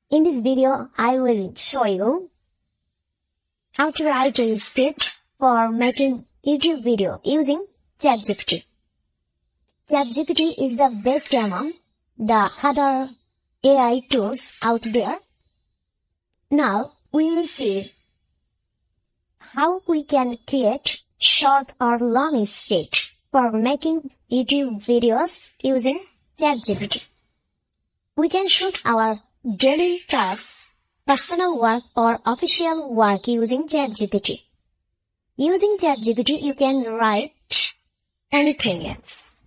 In this video, I will show you how to write a script for making YouTube video using Chatgpt. Chatgpt is the best among the other AI tools out there. Now, we will see how we can create short or long script for making YouTube videos using Chatgpt. We can shoot our daily tasks, personal work or official work using Chatgpt. Using Chatgpt, you can write anything else.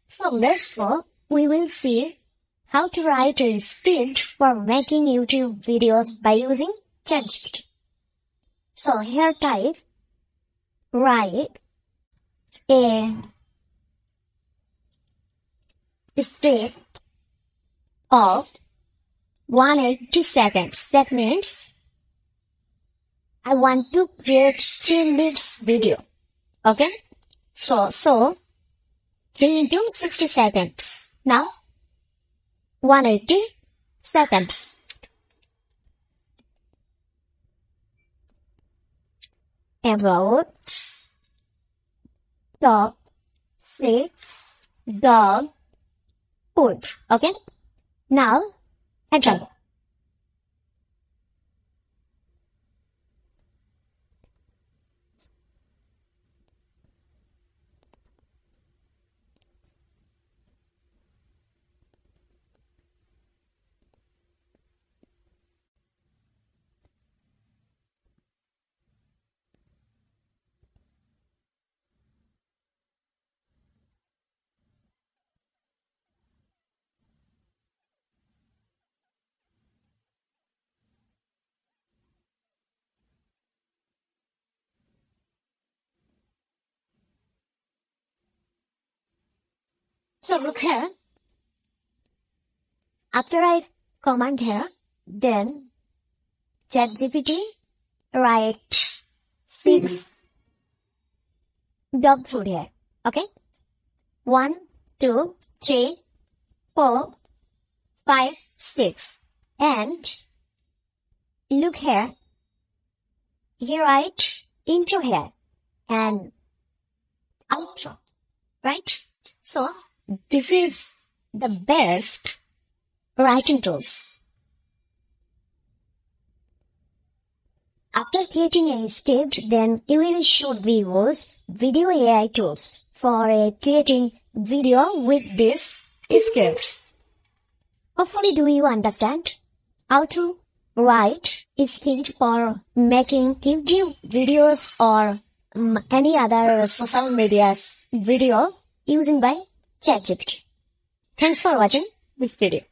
So let's go. We will see how to write a script for making YouTube videos by using Chatgpt. So here type write a script of 180 seconds. That means I want to create 3 minutes video. Okay? So 3 into 60 seconds. Now 180 seconds. About top 6 dog food. Okay? Now enter. So look here. After I command here, then Chatgpt write 6 dog food here. Okay? 1, 2, 3, 4, 5, 6. And look here. He write intro here and outro. Right? So this is the best writing tools. After creating a script, then you will should use video AI tools for creating video with these scripts. Hopefully, do you understand how to write a script for making YouTube videos or any other social media's video using by Chatgpt. Thanks for watching this video.